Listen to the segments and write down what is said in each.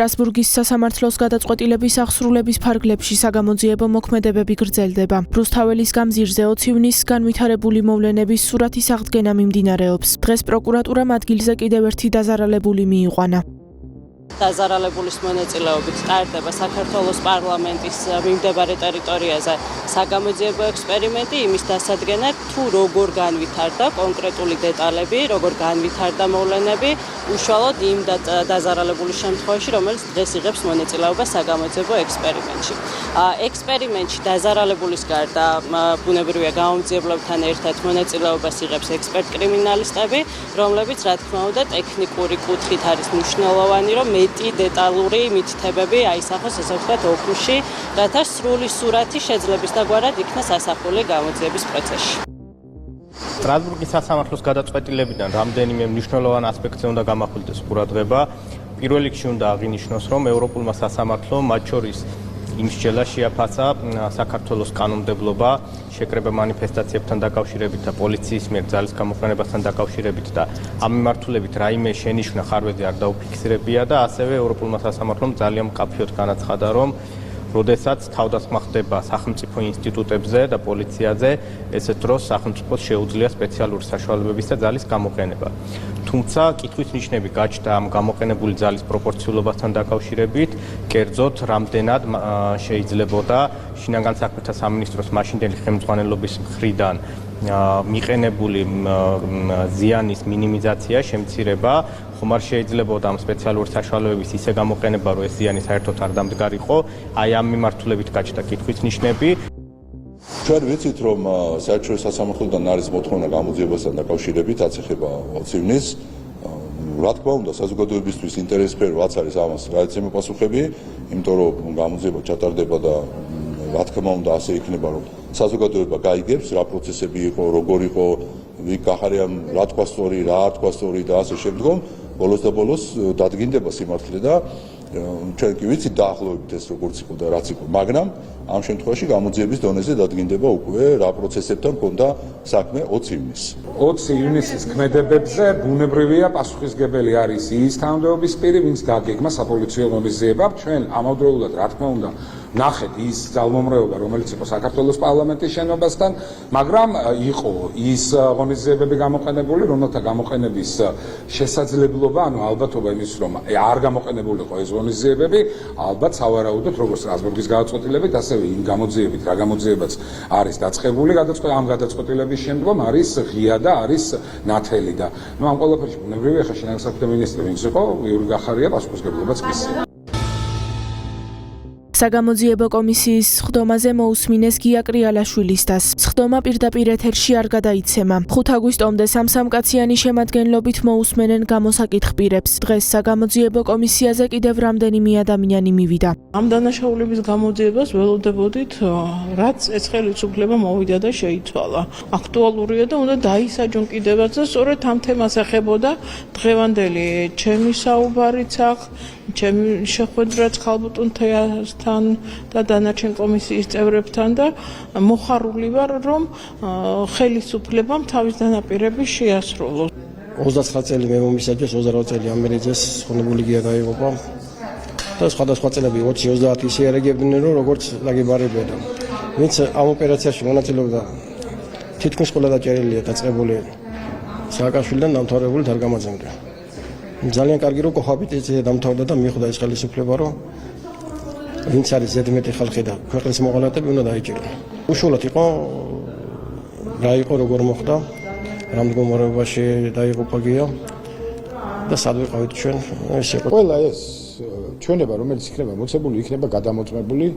სტრასბურგის სასამართლოს გადაწყვეტილების აღსრულების ფარგლებში საგამოძიებო მოქმედებები გრძელდება. რუსთაველის გამზირზე 20 ივნისს განვითარებული მოვლენების სურათის აღდგენა მიმდინარეობს. დღეს პროკურატურამ ადგილზე კიდევ ერთი დაზარალებული მიიყვანა. დაზარალებულის მონაწილეობით ტარდება საქართველოს პარლამენტის მიმდებარე ტერიტორიაზე საგამოძიებო ექსპერიმენტი იმის დასადგენად, თუ როგორ განვითარდა კონკრეტული დეტალები, როგორ განვითარდა მოვლენები, უშუალოდ იმ დაზარალებულის შემთხვევაში, რომელიც დღეს იღებს მონაწილეობას საგამოძიებო ექსპერიმენტში. ექსპერიმენტში დაზარალებულის გარდა ბუნებრივია გამომძიებლებთან ერთად მონაწილეობას იღებს ექსპერტ-კრიმინალისტები, რომლებიც რა თქმა უნდა ტექნიკური კუთხით არის მნიშვნელოვანი, რომ მეტი დეტალური მითითებები აისახოს, ესე ვთქვათ, ოქროში, რათა სრული სურათი შეძლებისდაგვარად იქნას ასახული გამოძიების პროცესში. სტრასბურგის სასამართლოს გადაწყვეტილებიდან რამდენიმე მნიშვნელოვან ასპექტზე უნდა გამახვილდეს ყურადღება. პირველ რიგში უნდა აღინიშნოს, რომ ევროპულმა სასამართლომ მათ შორის იმ შეჭრას შეაფასა საქართველოს კანონმდებლობა შეკრება მანიფესტაციებთან დაკავშირებით და პოლიციის მიერ ძალის გამოყენებასთან დაკავშირებით და ამ მიმართულებით რაიმე შენიშვნა ხარვეზე არ დაუფიქსირებია და ასევე ევროპულმა სასამართლომ ძალიან მკაფიოდ განაცხადა, რომ როდესაც თავდასხმა ხდება სახელმწიფო ინსტიტუტებზე და პოლიციაზე, ესეთ დროს სახელმწიფოს შეუძლია სპეციალური საშუალებების და ძალის გამოყენება. თუმცა კითხვის ნიშნები გაჩნდა ამ გამოყენებული ძალის პროპორციულობასთან დაკავშირებით, კერძოდ რამდენად შეიძლებოდა შინაგან საქმეთა სამინისტროს მაშინდელი ხელმძღვანელობის მხრიდან მიყენებული ზიანის მინიმიზაცია, შემცირება, ხომ არ შეიძლებოდა ამ სპეციალური საშუალებების ისე გამოყენება, რომ ეს ზიანი საერთოდ არ დამდგარიყო, აი ამ მიმართულებით გაჩნდა კითხვის ნიშნები. ჩვენ ვიცით, რომ საერთაშორისო სასამართლოდან არის მოთხოვნა გამოძიებასთან დაკავშირებით, რაც ეხება 20 ივნისს. რა თქმა უნდა, საზოგადოებისთვის ინტერესფეროაც არის ამას გადაცემა პასუხები, იმიტომ რომ გამოძიება ჩატარდება და რა თქმა უნდა ასე იქნება, რომ საზოგადოება გაიგებს, რა პროცესები იყო, როგორ იყო, ვინ გახარია, რა თქვა სწორი, რა არ თქვა სწორი და ასე შემდგომ, ბოლოს და ბოლოს დადგინდება სიმართლე და ჩვენ კი ვიცით დაახლოებით ეს როგორც იყო და რაც იყო, მაგრამ ამ შემთხვევაში გამოძიების დონეზე დადგინდება უკვე რა პროცესებთან ჰქონდა საქმე 20 ივნისს. 20 ივნისის ქმედებებზე ბუნებრივია პასუხისმგებელი არის ის თანამდებობის პირი, ვინც დაგეგმა საპოლიციო ღონისძიება. ჩვენ ამავდროულად რა თქმა უნდა ნახეთ ის ძალმომრეობა, რომელიც იყო საქართველოს პარლამენტის შენობასთან, მაგრამ იყო ის ღონისძიებები გამოყენებული, რომელთა გამოყენების შესაძლებლობა, ანუ ალბათობა იმის, რომ არ გამოყენებულიყო ეს ღონისძიებები, ალბათ სავარაუდოდ როგორც სტრასბურგის გადაწყვეტილებით, ასევე იმ გამოძიებით, რა გამოძიებაც არის დაწყებული, ამ გადაწყვეტილების შემდგომ არის ღია და არის ნათელი და ამ ყველაფერში ბუნებრივია ხა შინაგან საქმეთა მინისტრი ვინც იყო, იური გახარია პასუხისმგებლობაც მისცია. საგამოძიებო კომისიის სხდომაზე მოусმინეს გია კრიალაშვილის დასს. სხდომა პირდაპირ ეთერში არ გადაიცემა. 5 აგვისტომდე სამკაციანი შემადგენლობით მოусმენენ გამოსაკითხ პირებს. დღეს საგამოძიებო კომისიაზე კიდევ რამდენიმე ადამიანი მივიდა. ამ დანაშაულების გამოძიებას ველოდებოდით, რაც ეს ხელისუფლება მოვიდა და შეიცვალა. აქტუალურია და უნდა დაისაჯონ კიდევაც და სწორედ ამ თემას ეხებოდა დღევანდელი ჩემი საუბარიც აქ, ჩემი შეხვედრაც ხალბატონთან და დანარჩენ კომისიის წევრებთან და მოხარული ვარ, რომ ხელისუფლებამ თავის დანაპირების შეასრულოს. 29 წელი მე მომისაჯეს, 28 წელი ამერიძეს ხონებული გია გაიღობა და სხვადასხვა წელები 20-30 ისე არეგებდნენ, რომ როგორც ლაგებარებია და ვინც ამ ოპერაციაში მონაწილეობდა, თითქმის ყველა დაჭერილია დაწყებული სააკაშვილიდან დამთავრებული თარგამაძემდე. ძალიან კარგი რომ კოჰაბიტაცია დამთავრდა და მიხვდა ეს ხელისუფლება, რომ ვინც არის ზედმეტი ხალხი და ქვეყნის მოღალატეები უნდა დაიჭირონ. უშუალოდ იყო რა იყო, როგორ მოხდა, რა მდგომარეობაში დაიღუპა გია და სად ვიყავით ჩვენ, ეს იყო. ყველა ეს ჩვენება, რომელიც იქნება მოცემული, იქნება გადამოწმებული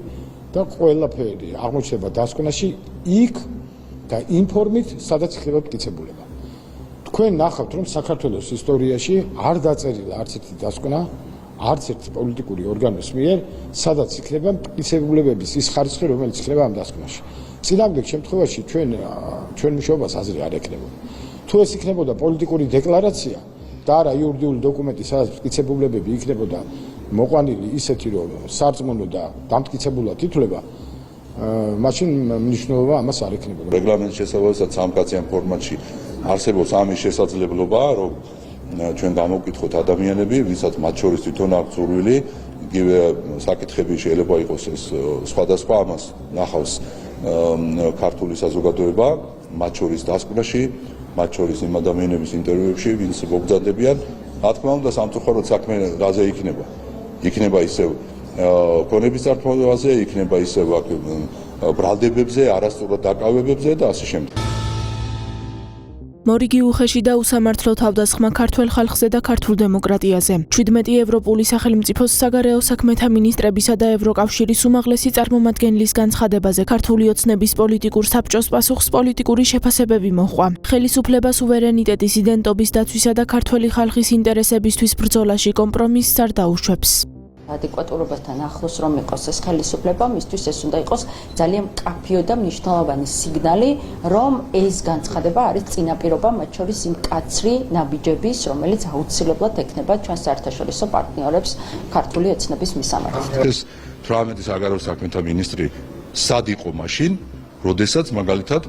და ყველაფერი აღმოჩნდება დასკვნაში იქ და ინფორმით, სადაც იქნება მტკიცებულება. თქვენ ნახავთ, რომ საქართველოს ისტორიაში არ დაწერილა არც ერთი დასკვნა, არც ერთი პოლიტიკური ორგანოს მიერ, სადაც იქნება მტკიცებულებების ის ხარისხი, რომელიც იქნება ამ დასკვნაში. წინააღმდეგ შემთხვევაში ჩვენ მუშაობას აზრი არ ექნებოდა. თუ ეს იქნებოდა პოლიტიკური დეკლარაცია და არა იურიდიული დოკუმენტი, სადაც მტკიცებულებები იქნებოდა მოყვანილი ისეთი, რომ სარწმუნო და დამტკიცებულად ითვლება, მაშინ მნიშვნელობა ამას არ ექნებოდა. რეგლამენტის შესაძლებლობასაც სამკაციან ფორმატში არსებობს ამის შესაძლებლობა, რომ ჩვენ გამოვკითხოთ ადამიანები, ვისაც მათ შორის თვითონ აქვს ზურვილი, იგივე საკითხები შეიძლება იყოს ეს სხვადასხვა ამას ნახავს ქართული საზოგადოება, მათ შორის დასკვნაში, მათ შორის იმ ადამიანების ინტერვიუებში, ვინც მოგზადებიან. რა თქმა უნდა, სამწუხაროდ საქმე რაზე იქნება ისევ ქონების წართულობაზე, იქნება ისევ ბრალდებებზე, არასწორად დაკავებებზე და ასე შემდეგ. მორიგი უხეში და უსამართლო თავდასხმა ქართველ ხალხზე და ქართულ დემოკრატიაზე. 17 ევროპული სახელმწიფოს საგარეო საქმეთა მინისტრებისა და ევროკავშირის უმაღლესი წარმომადგენლის განცხადებაზე ქართული ოცნების პოლიტიკურ საბჭოს პასუხს პოლიტიკური შეფასებები მოჰყვა. ხელისუფლება სუვერენიტეტის იდენტობის დაცვისა და ქართველი ხალხის ინტერესებისთვის ბრძოლაში კომპრომისს არ დაუშვებს. ადეკვატურობასთან ახლოს რომ იყოს ეს ხელისუფლება, მისთვის ეს უნდა იყოს ძალიან მკაფიო და მნიშვნელოვანი სიგნალი, რომ ეს განცხადება არის წინაპირობა მათ შორის იმ კაცრი ნაბიჯების, რომელიც აუცილებლად ექნება ჩვენ საერთაშორისო პარტნიორებს ქართული ოცნების მისამართით. ეს 18 საგარეო საქმეთა მინისტრი სად იყო მაშინ, როდესაც მაგალითად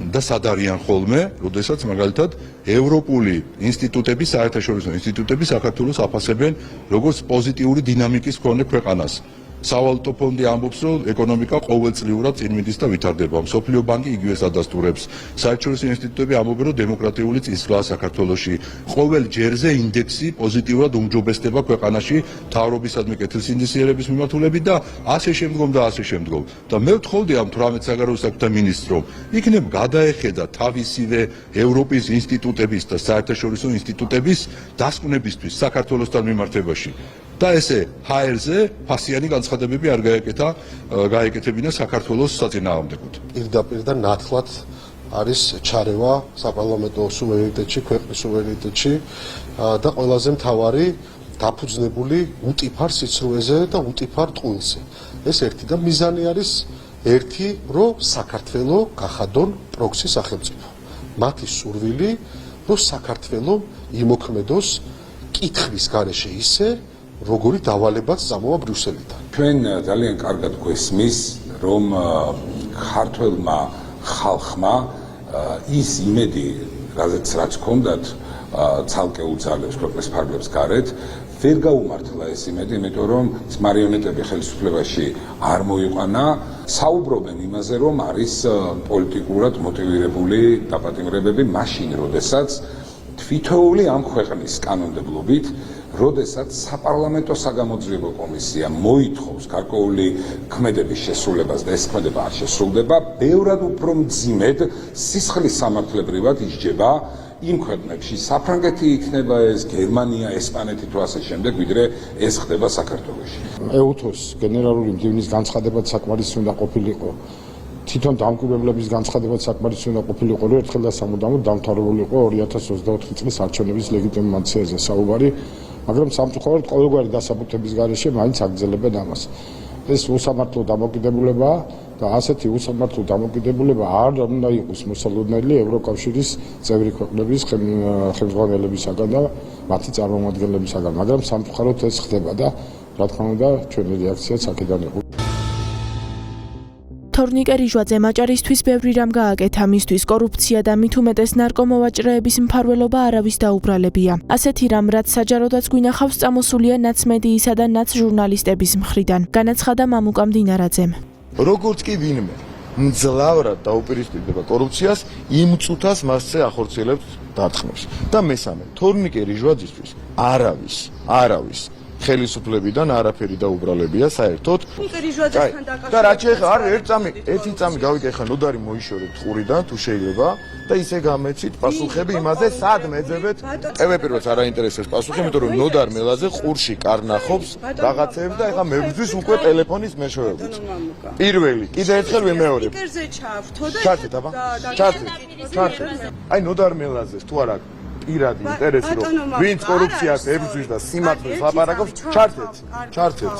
და სად არიან ხოლმე, როდესაც მაგალითად ევროპული ინსტიტუტები, საერთაშორისო ინსტიტუტები საქართველოს აფასებენ როგორც პოზიტიური დინამიკის მქონე ქვეყანას. სავალუტო ფონდი ამბობს, რომ ეკონომიკა ყოველწლიურად წინ მიდის და ვითარდება. მსოფლიო ბანკი იგივეს ადასტურებს. საერთაშორისო ინსტიტუტები ამბობენ, რომ დემოკრატიული წინსვლა საქართველოში. ყოველ ჯერზე ინდექსი პოზიტიურად უმჯობესდება ქვეყანაში მთავრობისადმი კეთილსინდისიერების მიმართულებით და ასე შემდგომ და ასე შემდგომ. და მე ვთხოვდი ამ 18 საგარეო საქმეთა მინისტრს, რომ იქნებ გადაეხედა თავისივე ევროპის ინსტიტუტების და საერთაშორისო ინსტიტუტების დასკვნებისთვის საქართველოსთან მიმართებაში. და ესე HR-ზე ფასიანი განცხადებები არ გაეკეთებინა საქართველოს საწინააღმდეგოდ. პირდაპირ და ნათლად არის ჩარევა საპარლამენტო სუვერენიტეტში, ქვეყნის სუვერენიტეტში და ყველაზე მთავარი დაფუძნებული უტიფარ სიცრუეზე და უტიფარ ტყუილზე. ეს ერთი და მიზანი არის ერთი, რომ საქართველო გახადონ პროქსი სახელმწიფო. მათი სურვილი, რომ საქართველო იმოქმედოს კითხვის გარეშე ისე, როგორი დავალებაც წამოვა ბრიუსელიდან. ჩვენ ძალიან კარგად გვესმის, რომ ქართველმა ხალხმა ის იმედი, რაც ჰქონდათ ცალკეულ ძალებს ქვეყნის ფარგლებს გარეთ, ვერ გაუმართლა ეს იმედი, იმიტომ რომ მარიონეტები ხელისუფლებაში არ მოიყვანა, საუბრობენ იმაზე, რომ არის პოლიტიკურად მოტივირებული დაპატიმრებები მაშინ, როდესაც თვითოული ამ ქვეყნის კანონმდებლობით როდესაც საპარლამენტო საგამოძიებო კომისია მოითხოვს გარკვეული ქმედების შესრულებას და ეს ქმედება არ შესრულდება, ბევრად უფრო მძიმედ სისხლის სამართლებრივად ისჯება იმ ქვეყნებში, საფრანგეთი იქნება ეს, გერმანია, ესპანეთი თუ ასე შემდეგ, ვიდრე ეს ხდება საქართველოში. EUTOS გენერალური მდივნის განცხადებაც საკმარისი უნდა ყოფილიყო. თვითონ დამკვირვებლების განცხადებაც საკმარისი უნდა ყოფილიყო, რომ ერთხელ და სამუდამოდ დამთავრებულიყო 2024 წლის არჩევნების ლეგიტიმაციაზე საუბარი, მაგრამ სამწუხაროდ ყოველგვარი დასაბუთების გარეშე მაინც აგრძელებენ ამას. ეს უსამართლო დამოკიდებულებაა და ასეთი უსამართლო დამოკიდებულება არ უნდა იყოს მოსალოდნელი ევროკავშირის წევრი ქვეყნების ხელმძღვანელებისაგან და მათი წარმომადგენლებისაგან, მაგრამ სამწუხაროდ ეს ხდება და რა თქმა უნდა ჩვენი რეაქციაც აქედან იყო. თორნიკე რიჟვაძე მაჭარისთვის ბევრი რამ გააკეთა, მისთვის კორუფცია და მით უმეტეს ნარკომოვაჭრეების მფარველობა არავის დაუბრალებია. ასეთი რამ, რაც საჯაროდაც გვინახავს, წამოსულია ნაცმედიისა და ნაცჟურნალისტების მხრიდან, განაცხადა მამუკა მდინარაძემ. როგორც კი ვინმე მძლავრად დაუპირისპირდება კორუფციას, იმ წუთას მასზე ახორციელებს დარტყმებს. და მესამე, თორნიკე რიჟვაძისთვის არავის ხელისუფლებიდან არაფერი დაუბრალებია საერთოდ. და რა შეიძლება არ ერთი წამი გავიკეხა ნოდარი მოიშორეთ ყურიდან თუ შეიძლება და ისე გამეცით პასუხები იმაზე სად მეძებეთ. ევეპიროც არ აინტერესებს პასუხი, იმიტომ რომ ნოდარ მელაზე ყურში კარნახობს რაღაცეებს და ეხა მებრძვის უკვე ტელეფონის მეშვეობით. პირველი, კიდე ერთხელ ვიმეორებ. ჩართეთ აბა. ჩართეთ. აი ნოდარ მელაზე თუ არა პირადი ინტერესი რომ ვინც კორუფციას ებრძვის და სიმართლეს ლაპარაკობს, ჩართეთ.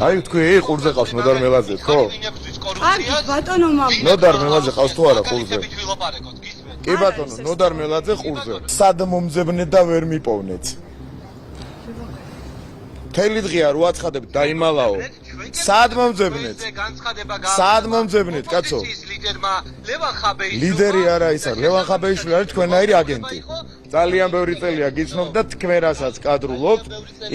აი თქვი ყურზე ყავს ნოდარ მელაზე, ხო? კარგი ბატონო მამუკა. ნოდარ მელაზე ყავს თუ არა ყურზე? კი ბატონო, ნოდარ მელაზე ყურზე. სად მომძებნეთ და ვერ მიპოვნეთ? თელი დღეა რო აცხადებ დაიმალაო. სად მომძებნეთ, კაცო? ლიდერი არა ის არის, ლევან ხაბეიშვილი არის თქვენაირი აგენტი. ძალიან ბევრი წელია გიცნობ და თქვენ რასაც კადრულობთ,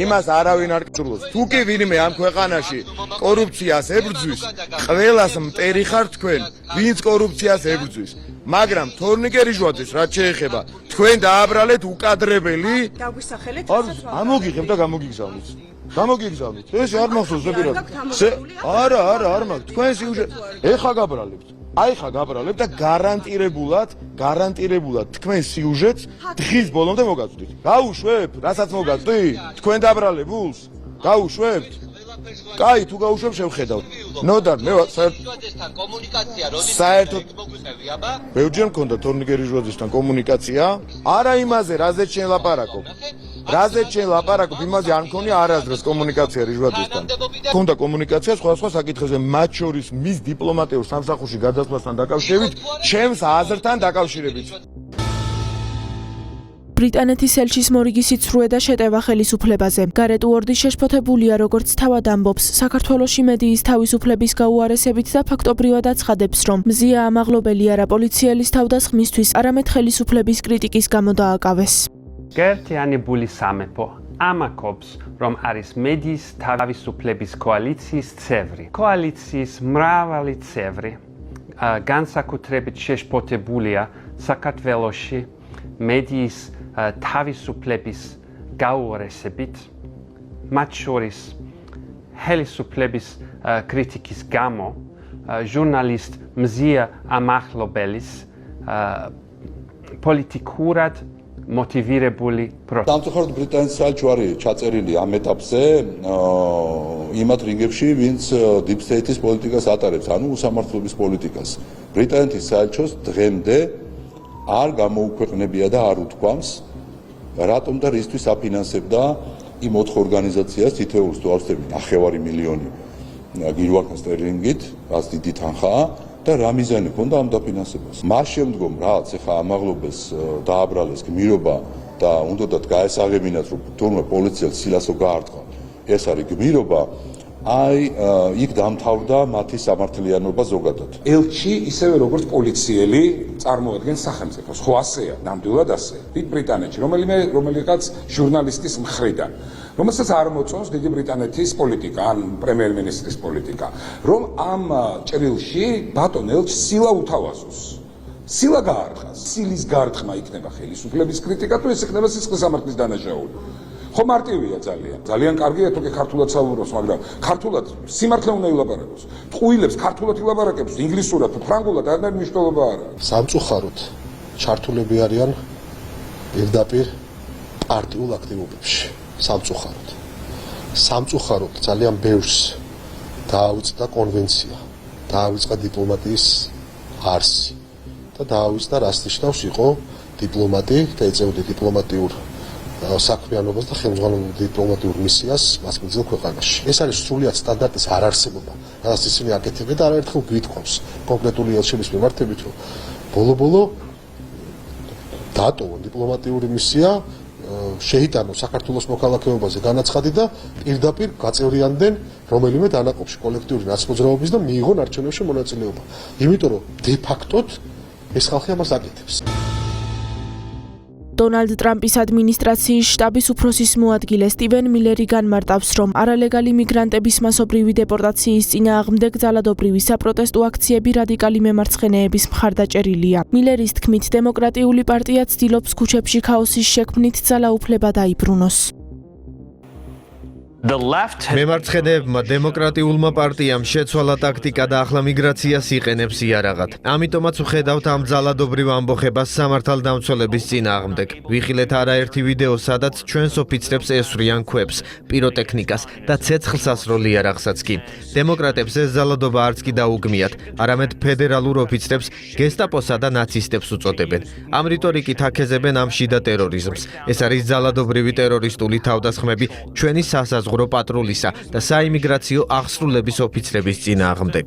იმას არავინ არ კადრულობს. თუ კი ვინმე ამ ქვეყანაში კორუფციას ებრძვის, ყველას მტერი ხარ თქვენ, ვინც კორუფციას ებრძვის. მაგრამ თორნიკერიჟვაძეს რაც შეეხება, თქვენ დააბრალეთ უკადრებელი. დაგვისახელეთ ამოგიღებ და გამოგიგზავნით. გამოგიგზავნით. ეს არ მახსოვს ზებირად. არა, არ მაქვს. თქვენ სიუჟეტ ეხა გაბრალებთ. აი ხა გაბრალებთ და გარანტირებულად თქვენ სიუჟეტს დღის ბოლომდე მოგაწვდით. გაუშვებ, რასაც მოგაწვდით? თქვენ დაბრალებულს? გაუშვებთ? კაი, თუ გაუშვებ შევხედავ. ნოდარ, მე საერთოდ კომუნიკაცია საერთოდ ბევრჯერ მქონდა თორნიკერიჟვაძესთან კომუნიკაცია. არა იმაზე, რაზეც შენ ლაპარაკობ. რაზეც შენ ლაპარაკობ, იმაზე არ მქონია არასდროს კომუნიკაცია რივაძესთან. მქონდა კომუნიკაცია სხვა საკითხებზე, მათ შორის მის დიპლომატიურ სამსახურში გადასვლასთან დაკავშირებით, ჩემს აზრთან დაკავშირებით. ბრიტანეთის ელჩის მორიგისით სრუე და შეტევა ხელისუფლებაზე. გარეტ უორდი შეშფოთებულია, როგორც თავად ამბობს, საქართველოში მედიის თავისუფლების გაუარესებით და ფაქტობრივად აცხადებს, რომ მზია ამაღლობელი არა პოლიციელის თავდასხმისთვის, არამედ ხელისუფლების კრიტიკის გამო დააკავეს. გერთიანებული სამეფო ამაყობს, რომ არის მედიის თავისუფლების კოალიციის წევრი. კოალიციის მრავალი წევრი განსაკუთრებით შეშფოთებულია საქართველოში მედიის თავისუფლების გაუარესებით, მათ შორის ხელისუფლების კრიტიკის გამო, ჟურნალისტ მზია ამაღლობელის პოლიტიკურად მოტივირებული პროცესი. სამწუხაროდ ბრიტანეთის საელჩო არის ჩაწერილი ამ ეტაპზე იმათ რიგებში, ვინც deep state-ის პოლიტიკას ატარებს, ანუ უსამართლობის პოლიტიკას. ბრიტანეთის საელჩოს დღემდე არ გამოუქვეყნებია და არ უთქვამს, რატომ და რისთვის აფინანსებდა იმ 4 ორგანიზაციას თითოეულს თუ ავსწრები 9 მილიონი გირვაკა სტერლინგით, რაც დიდი თანხაა. და რა მიზანი ჰქონდა ამ დაფინანსებას. მას შემდგომ რაც ეხა ამაღლობელს დააბრალეს გმირობა და უნდათ გაესაღებინათ, რომ თურმე პოლიციელს სილასო გაარტყა. ეს არის გმირობა, აი იქ დამთავრდა მათი სამართლიანობა ზოგადად. ელჩი ისევე როგორც პოლიციელი წარმოადგენს სახელმწიფოს. ხო ასეა, ნამდვილად ასეა. დიდ ბრიტანეთში რომელიღაც ჟურნალისტის მხრიდან რომელსაც არ მოწონს დიდი ბრიტანეთის პოლიტიკა, ან პრემიერ-მინისტრის პოლიტიკა, რომ ამ ჭრილში ბატონ ელჩს სილა უთავაზოს. სილა გაარტყას. სილის გარტყმა იქნება ხელისუფლების კრიტიკა, თუ ეს იქნება სისხლის სამართლის დანაშაული. ხო მარტივია ძალიან. ძალიან კარგია თუ კი ქართულად საუბრობს, მაგრამ ქართულად სიმართლე უნდა ილაპარაკოს. ტყუილებს ქართულად ილაპარაკებს, ინგლისურად, ფრანგულად არანაირი მნიშვნელობა არ აქვს. სამწუხაროდ ჩართულები არიან პირდაპირ პარტიულ აქტივობებში. სამწუხაროდ ძალიან ბევრს დაავიწყდა კონვენცია, დაავიწყდა დიპლომატიის არსი და დაავიწყდა რას ნიშნავს იყო დიპლომატი და ეწეოდა დიპლომატიურ საქმიანობას და ხელმძღვანელობ დიპლომატიურ მისიას მასპინძელ ქვეყანაში. ეს არის სრულიად სტანდარტის არარსებობა, რაც ისინი აკეთებენ და არაერთხელ გვითხოვს კონკრეტული ელჩების მიმართებით, რომ ბოლო-ბოლო დატოვონ დიპლომატიური მისია, შეიტანო საქართველოს მოქალაქეობაზე განაცხადი და პირდაპირ გაწევრიანდნენ რომელიმე დანაყოფში კოლექტიური ნაცმოძრაობის და მიიღონ არჩევნებში მონაწილეობა. იმიტომ რომ დე-ფაქტოდ ეს ხალხი ამას აკეთებს. დონალდ ტრამპის ადმინისტრაციის შტაბის უფროსის მოადგილე სტივენ მილერი განმარტავს, რომ არალეგალი მიგრანტების მასობრივი დეპორტაციის წინააღმდეგ ძალადობრივი საპროტესტო აქციები რადიკალი მემარცხენეების მხარდაჭერილია. მილერის თქმით, დემოკრატიული პარტია ცდილობს ქუჩებში ქაოსის შექმნით ძალაუფლება დაიბრუნოს. მემარცხენეებმა დემოკრატიულმა პარტიამ შეცვალა ტაქტიკა და ახლა მიგრაციას იყენებს იარაღად. ამიტომაც ვხედავთ ამ ძალადობრივ ამბოხებას სამართალდამცველების წინააღმდეგ. ვიხილეთ არაერთი ვიდეო, სადაც ჩვენს ოფიცრებს ესვრიან ქვებს, პიროტექნიკას და ცეცხლსასროლ იარაღსაც კი. დემოკრატებს ეს ძალადობა არც კი დაუგმიათ, არამედ ფედერალურ ოფიცრებს, გესტაპოსა და ნაცისტებს უწოდებენ. ამ რიტორიკით აქეზებენ ამ შიდა ტერორიზმს. ეს არის ძალადობრივი ტერორისტული თავდასხმები ჩვენი სასაზღვრო პატრულისა და საიმიგრაციო აღსრულების ოფიცრების წინააღმდეგ.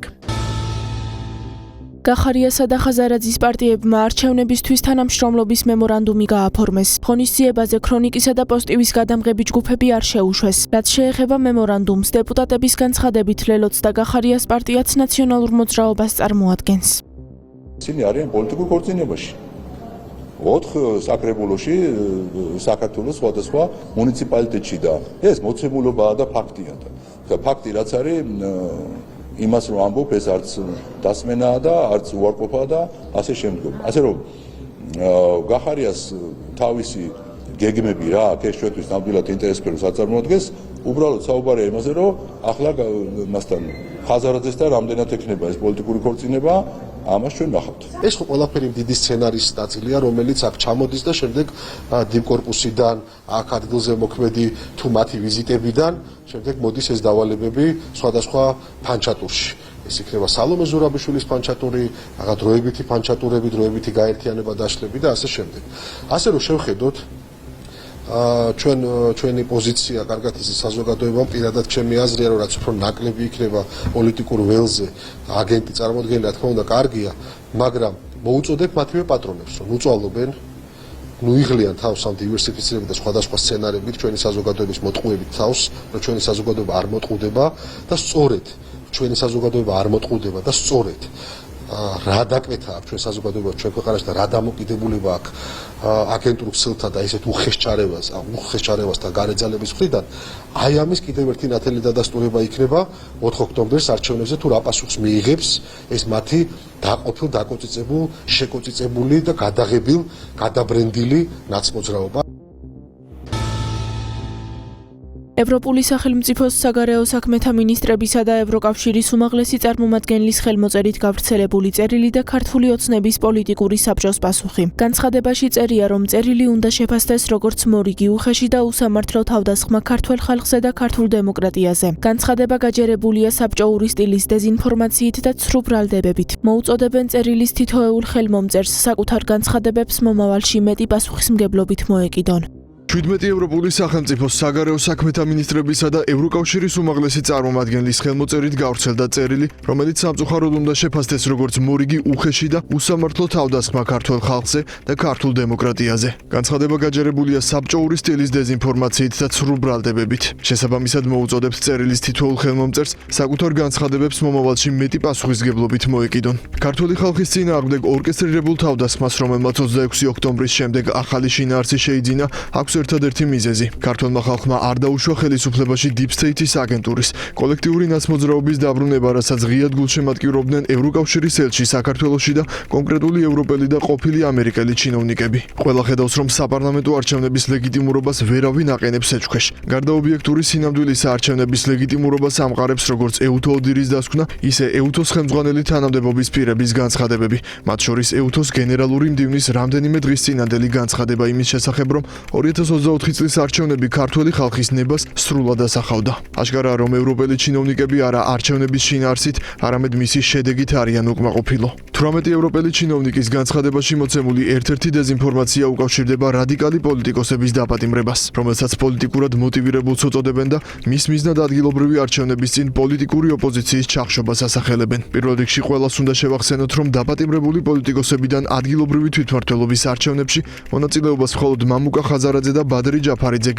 გახარიასა და ხაზარაძის პარტიებმა არჩევნებისთვის თანამშრომლობის მემორანდუმი გააფორმეს. ღონისძიებაზე ქრონიკისა და პოსტივის გადამღები ჯგუფები არ შეუშვეს. რაც შეეხება მემორანდუმს, დეპუტატების განცხადებით ლელოც და გახარიას პარტიაც ნაციონალურ მოძრაობას წარმოადგენს. ისინი არიან პოლიტიკურ ქორწინებაში. 4 საკრებულოში საქართველოს სხვადასხვა მუნიციპალიტეტში და ეს მოცემულობაა და ფაქტია და ფაქტი რაც არის იმას რომ ამბობ ეს არც დასმენაა და არც უარყოფაა და ასე შემდგომ. ასე რომ გახარიას თავისი გეგმები რა აქ ეს ჩვენთვის ნამდვილად ინტერესფერო საწარმოადგენს, უბრალოდ საუბარია იმაზე რომ ახლა მასთან ხაზარაძესთან რამდენად ექნება ეს პოლიტიკური ქორწინება, ამას ჩვენ ნახავთ. ეს ხო ყველაფერი დიდი სცენარის ნაწილია, რომელიც აქ ჩამოდის და შემდეგ დიპკორპუსიდან, აქ ადგილზე მოქმედი თუ მათი ვიზიტებიდან, შემდეგ მოდის ეს დავალებები სხვადასხვა ფანჩატურში. ეს იქნება სალომე ზურაბიშვილის ფანჩატური, რაღაც დროებითი ფანჩატურები, დროებითი გაერთიანება დაშლები და ასე შემდეგ. ასე რომ შევხედოთ ჩვენი პოზიცია კარგად ისე საზოგადოებამ პირადად ჩემი აზრია რომ რაც უფრო ნაკლები იქნება პოლიტიკურ ველზე აგენტი წარმოქმნილი რა თქმა უნდა კარგია, მაგრამ მოუწოდებ მათივე პატრონებს რომ უწვალობენ, იღლიან თავს ამ დივერსიფიცირებით და სხვადასხვა სცენარებით ჩვენი საზოგადოების მოტყუებით თავს, რომ ჩვენი საზოგადოება არ მოტყუდება და სწორედ ჩვენი საზოგადოება არ მოტყუდება და სწორედ რა დაკვეთა აქვს ჩვენ საზოგადოებას ჩვენ ქვეყანაში და რა დამოკიდებულება აქვს აგენტურ ქსელთა და ესეთ უხეშჩარევასთან გარეძალების მხრიდან, აი ამის კიდევ ერთი ნათელი დადასტურება იქნება 4 ოქტომბერს არჩევნებზე თუ რა პასუხს მიიღებს ეს მათი დაყოფილ, დაკოწიწებულ, შეკოწიწებული და გადაღებილ, გადაბრენდილი ნაცმოძრაობა. ევროპული სახელმწიფოს საგარეო საქმეთა მინისტრებისა და ევროკავშირის უმაღლესი წარმომადგენლის ხელმოწერით გავრცელებული წერილი და ქართული ოცნების პოლიტიკური საბჭოს პასუხი. განცხადებაში წერია, რომ წერილი უნდა შეფასდეს როგორც მორიგი, უხეში და უსამართლო თავდასხმა ქართველ ხალხზე და ქართულ დემოკრატიაზე. განცხადება გაჯერებულია საბჭოური სტილის დეზინფორმაციით და ცრუ ბრალდებებით. მოუწოდებენ წერილის თითოეულ ხელმომწერს საკუთარ განცხადებებს მომავალში მეტი პასუხისმგებლობით მოეკიდონ. 17 ევროპული სახელმწიფოს საგარეო საქმეთა მინისტრებისა და ევროკავშირის უმაღლესი წარმომადგენლის ხელმოწერით გავრცელდა წერილი, რომელიც სამწუხაროდ უნდა შეფასდეს როგორც მორიგი, უხეში და უსამართლო თავდასხმა ქართულ ხალხზე და ქართულ დემოკრატიაზე. განცხადება გაჯერებულია საბჭოური სტილის დეზინფორმაციით და ცრუ ბრალდებებით. შესაბამისად მოუწოდებთ წერილის თითოეულ ხელმომწერს საკუთარ განცხადებებს მომავალში მეტი პასუხისმგებლობით მოეკიდონ. ქართული ხალხის წინააღმდეგ ორკესტრირებულ თავდასხმას, რომელმაც 26 ოქტომბრის შემდეგ ახალი შინაარსი შეიძინა, აქვს ერთადერთი მიზეზი. ქართულმა ხალხმა არ დაუშვა ხელისუფლებაში Deep State-ის აგენტურის კოლექტიური ნაცმოძრაობის დაბრუნება, რასაც ღიად გულშემატკივრობდნენ ევროკავშირის ელჩი საქართველოში და კონკრეტული ევროპელი და ყოფილი ამერიკელი ჩინოვნიკები. ყველა ხედავს, რომ საპარლამენტო არჩევნების ლეგიტიმურობას ვერავინ აყენებს ეჭქვეშ. გარდა ობიექტური სინამდვილის არჩევნების ლეგიტიმურობას ამყარებს როგორც ეუთო ოდირის დასკვნა, ისე ეუთოს ხელმძღვანელი თანამდებობის პირების განცხადებები. მათ შორის ეუთოს გენერალური მდივნის რამდენიმე დღის წინანდელი განცხადება იმის შესახებ, რომ 2024 წლის არჩევნები ქართველი ხალხის ნებას სრულად ასახავდა. აშკარაა, რომ ევროპელი ჩინოვნიკები არა არჩევნების შინაარსით, არამედ მისი შედეგით არიან უკმაყოფილო. 18 ევროპელი ჩინოვნიკის განცხადებაში მოცემული ერთ-ერთი დეზინფორმაცია უკავშირდება რადიკალი პოლიტიკოსების დაპატიმრებას, რომელსაც პოლიტიკურად მოტივირებულს უწოდებენ და მის მიზნად ადგილობრივი არჩევნების წინ პოლიტიკური ოპოზიციის ჩახშობას ასახელებენ. პირველ რიგში ყველას უნდა შევახსენოთ, რომ დაპატიმრებული პოლიტიკოსებიდან ადგილობრივი თვითმმართველობის არჩევნებში მონაწილეობას მხოლოდ მამუკა ხაზარაძე და ბადრი ჯაფარიძე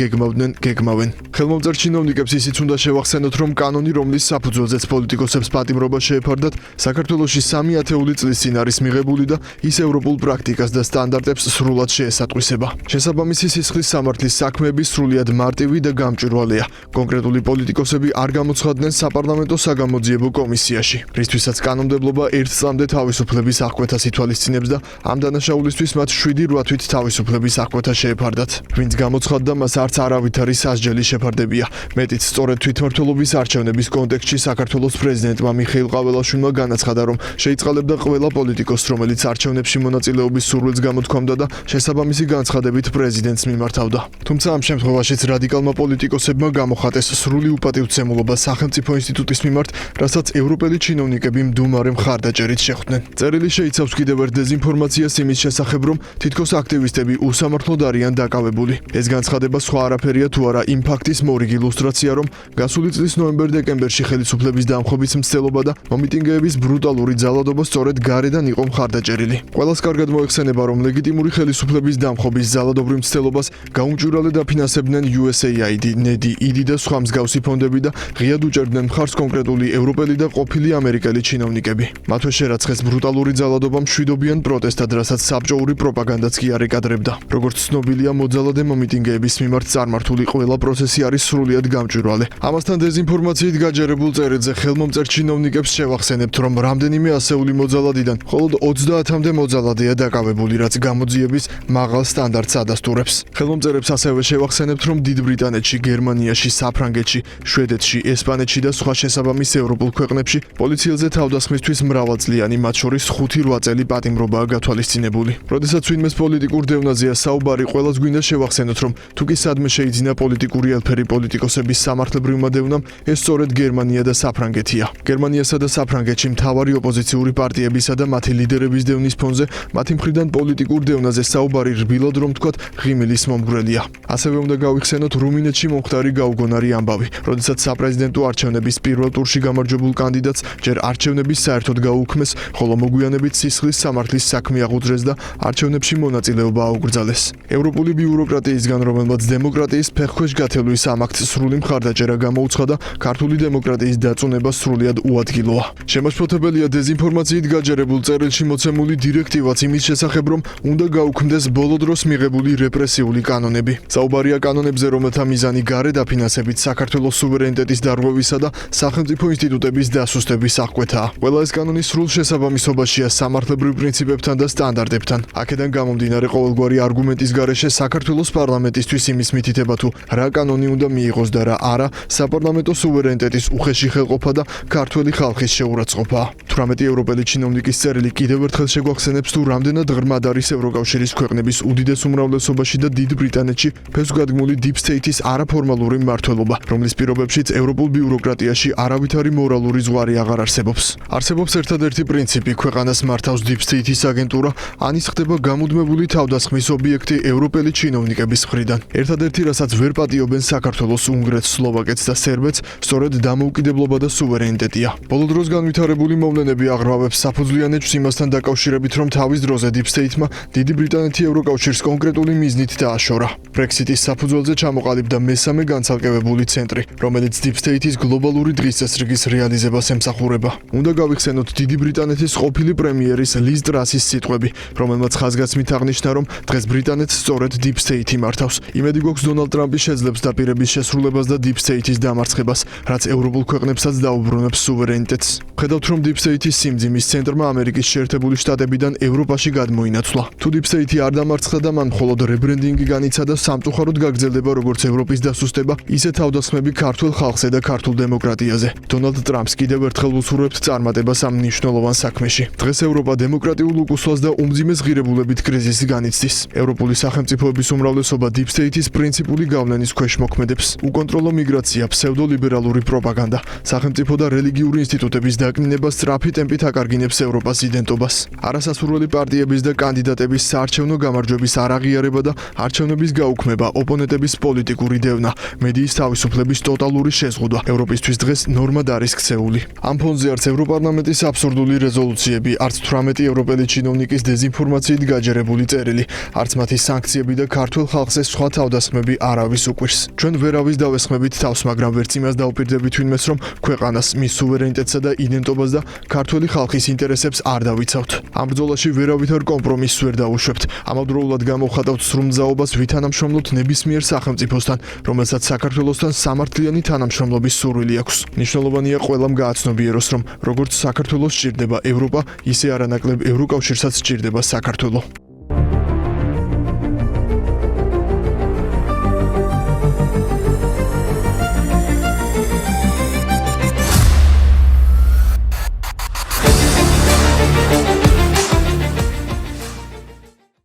გეგმავენ. ხელმომწერ ჩინოვნიკებს ისიც უნდა შევახსენოთ, რომ კანონი, რომლის საფუძველზეც პოლიტიკოსებს პატიმრობა შეეფარდათ, საქართველოში 3 ათეული წლის წინ არის მიღებული და ის ევროპულ პრაქტიკას და სტანდარტებს სრულად შეესატყვისება. შესაბამისი სისხლის სამართლის საქმეები სრულიად მარტივი და გამჭვირვალეა. კონკრეტული პოლიტიკოსები არ გამოცხადდნენ საპარლამენტო საგამოძიებო კომისიაში, რისთვისაც კანონმდებლობა 1 წლამდე თავისუფლების აღკვეთას ითვალისწინებს და ამ დანაშაულისთვის მათ 7-8 თვით თავისუფლების აღკვეთა შეეფარდათ. ვინც გამოცხადდა, მას არც არავითარი სასჯელი შეფარდებია. მეტიც სწორედ თვითმმართველობის არჩევნების კონტექსტში საქართველოს პრეზიდენტმა მიხეილ ყაველაშვილმა განაცხადა, რომ შეიწყალებდა ყველა პოლიტიკოსს, რომელიც არჩევნებში მონაწილეობის სურვილს გამოთქვამდა და შესაბამისი განცხადებით პრეზიდენტს მიმართავდა. თუმცა ამ შემთხვევაშიც რადიკალმა პოლიტიკოსებმა გამოხატეს სრული უპატივცემულობა სახელმწიფო ინსტიტუტის მიმართ, რასაც ევროპელი ჩინოვნიკები მდუმარე მხარდაჭერით შეხვდნენ. წერილი შეიცავს კიდევ ერთ დეზინფორმაციას იმის შესახებ, რომ თითქოს აქტივისტები უსამართლოდ არიან დაკავებული. ეს განცხადება სხვა არაფერია თუ არა იმ ფაქტის მორიგი ილუსტრაცია, რომ გასული წლის ნოემბერ-დეკემბერში ხელისუფლების დამხობის მცდელობა და მომიტინგეების ბრუტალური ძალადობა სწორედ გარედან იყო მხარდაჭერილი. ყველას კარგად მოეხსენება, რომ ლეგიტიმური ხელისუფლების დამხობის ძალადობრივ მცდელობას გაუმჭვირვალე დაფინანსებდნენ USAID, NEDI, ID და სხვა მსგავსი ფონდები და ღიად უჭერდნენ მხარს კონკრეტული ევროპელი და ყოფილი ამერიკელი ჩინოვნიკები. მათვე შერაცხეს ბრუტალური ძალადობა მშვიდობიან პროტესტად, რასაც საბჭოური პროპაგანდაც კი არ ეკადრებდა. როგორც ცნობილია, მოძალადე მომიტინგეების მიმართ წარმართული ყველა პროცესი არის სრულიად გამჭვირვალე. ამასთან დეზინფორმაციით გაჯერებულ წერილზე ხელმომწერ ჩინოვნიკებს შევახსენებთ, რომ რამდენიმე ასეული მოძალადიდან მხოლოდ 30-მდე მოძალადეა დაკავებული, რაც გამოძიების მაღალ სტანდარტს ადასტურებს. ხელმომწერებს ასევე შევახსენებთ, რომ დიდ ბრიტანეთში, გერმანიაში, საფრანგეთში, შვედეთში, ესპანეთში და სხვა შესაბამის ევროპულ ქვეყნებში პოლიციელზე თავდასხმისთვის მრავალწლიანი, მათ შორის 5-8 წელი პატიმრობაა გათვალისწინებული. როდესაც ვინმეს პოლიტიკურ დევნაზეა საუბარი, ყველას გვინდა შევახსენოთ, რომ თუ კი სადმე შეიძინა პოლიტიკური ელფერი პოლიტიკოსების სამართლებრივმა დევნამ, ეს სწორედ გერმანია და საფრანგეთია. გერმანიასა და საფრანგეთში მთავარი ოპოზიციური პარტიებისა და მათი ლიდერების დევნის ფონზე მათი მხრიდან პოლიტიკურ დევნაზე საუბარი რბილად რომ თქვათ ღიმილის მომგვრელია. ასევე უნდა გავიხსენოთ რუმინეთში მომხდარი გაუგონარი ამბავი, როდესაც საპრეზიდენტო არჩევნების პირველ ტურში გამარჯვებულ კანდიდატს ჯერ არჩევნების საერთოდ გაუქმეს, ხოლო მოგვიანებით სისხლის სამართლის საქმე აღუძრეს და არჩევნებში მონაწილეობა აუკრძალეს. ევროპული ბიუროკრატიისგან, რომელმაც დემოკრატიის ფეხქვეშ გათელვის ამ აქტს სრული მხარდაჭერა გამოუცხადა, ქართული დემოკრატიის დაწუნება სრულიად უადგილოა. შემაშფოთებელია დეზინფორმაციით გაჯერებულ წერილში მოცემული დირექტივაც იმის შესახებ, რომ უნდა გაუქმდეს ბოლო დროს მიღებული რეპრესიული კანონები. საუბარია კანონებზე, რომელთა მიზანი გარე დაფინანსებით საქართველოს სუვერენიტეტის დარღვევისა და სახელმწიფო ინსტიტუტების დასუსტების აღკვეთაა. ყველა ეს კანონი სრულ შესაბამისობაშია სამართლებრივ პრინციპებთან და სტანდარტებთან. აქედან გამომდინარე, ყოველგვარი არგუმენტის გარეშე საქართველოს პარლამენტისთვის იმის მითითება თუ რა კანონი უნდა მიიღოს და რა არა, საპარლამენტო სუვერენიტეტის უხეში ხელყოფა და ქართველი ხალხის შეურაცხყოფაა. 18 ევროპელი ჩინოვნიკის წერილი კიდევ ერთხელ შეგვახსენებს თუ რამდენად ღრმად არის ევროკავშირის ქვეყნების უდიდეს უმრავლესობაში და დიდ ბრიტანეთში ფესვგადგმული Deep State-ის არაფორმალური მმართველობა, რომლის პირობებშიც ევროპულ ბიუროკრატიაში არავითარი მორალური ზღვარი აღარ არსებობს. არსებობს ერთადერთი პრინციპი, ქვეყანას მართავს Deep State-ის აგენტურა, ანის ხდება გამუდმებული თავდასხმის ობიექტი ევროპელი ჩინოვნიკების მხრიდან. ერთადერთი, რასაც ვერ პატიობენ საქართველოს, უნგრეთს, სლოვაკეთს და სერბეთს, სწორედ დამოუკიდებლობა და სუვერენიტეტია. ბოლო დროს განვითარებული მოვლენები აღრმავებს საფუძვლიანებს იმასთან დაკავშირებით, რომ თავის დროზე Deep State-მა დიდი ბრიტანეთი ევროკავშირს კონკრეტული მიზნით დააშორა. Brexit-ის საფუძველზე ჩამოყალიბდა მესამე განცალკევებული ცენტრი, რომელიც Deep State-ის გლობალური დღის წესრიგის რეალიზებას ემსახურება. უნდა გავიხსენოთ დიდი ბრიტანეთის ყოფილი პრემიერის Liz Truss-ის სიტყვები, რომელმაც ხაზგასმით აღნიშნა, რომ დღეს ბრიტანეთს სწორედ Deep State იმართავს. იმედი გვაქვს დონალდ ტრამპი შეძლებს დაპირების შესრულებას და Deep State-ის დამარცხებას, რაც ევროპულ ქვეყნებსაც დაუბრუნებს სუვერენიტეტს. ხედავთ, რომ Deep State-ის სიმძიმის ცენტრმა ამერიკის შეერთებული შტატებიდან ევროპაში გადმოინაცვლა. თუ Deep State-ი არ დამარცხდა და მან მხოლოდ რებრენდინგი განიცადა, სამწუხაროდ გაგრძელდება როგორც ევროპის დასუსტება, ისე თავდასხმები ქართულ ხალხზე და ქართულ დემოკრატიაზე. დონალდ ტრამპს კიდევ ერთხელ უსურვებთ წარმატებას ამ მნიშვნელოვან საქმეში. დღეს ევროპა დემოკრატიულ უკუსვას და უმძიმეს ღირებულებით კრიზისს განიცდის. ევროპული სახელმწიფოების უმრავლესობა Deep State-ის პრინციპული გავლენის ქვეშ მოქმედებს. უკონტროლო მიგრაცია, ფსევდოლიბერალური პროპაგანდა, სახელმწიფო და რელიგიური ინსტიტუტების დაკნინება სწრაფი ტემპით აკარგინებს ევროპას იდენტობას. არასასურველი პარტიების და კანდიდატების საარჩევნო გამარჯვების არაღიარება და არჩევნების გაუქმება, ოპონენტების პოლიტიკური დევნა, მედიის თავისუფლების ტოტალური შეზღუდვა ევროპისთვის დღეს ნორმად არის ქცეული. ამ ფონზე არც ევროპარლამენტის აბსურდული რეზოლუციები, არც 18 ევროპელი ჩინოვნიკის დეზინფორმაციით გაჯერებული წერილი, არც მათი სანქციები და ქართულ ხალხზე სხვა თავდასხმები არავის უკვირს. ჩვენ ვერავის დავესხმებით თავს, მაგრამ ვერც იმას დაუპირდებით ვინმეს, რომ ქვეყანას, მის სუვერენიტეტსა და იდენტობას და ქართველი ხალხის ინტერესებს არ დავიცავთ. ამ ბრძოლაში ვერავითარ კომპრომისს ვერ დაუშვებთ. ამავდროულად გამოვხატავთ სრულმძაობას ვითანამშრომლოთ ნებისმიერ სახელმწიფოსთან, რომელსაც საქართველოსთან სამართლიანი თანამშრომლობის სურვილი აქვს. მნიშვნელოვანია ყველამ გააცნობიეროს, რომ როგორც საქართველოს სჭირდება ევროპა, ისე არანაკლებ ევროკავშირსაც სჭირდება საქართველო.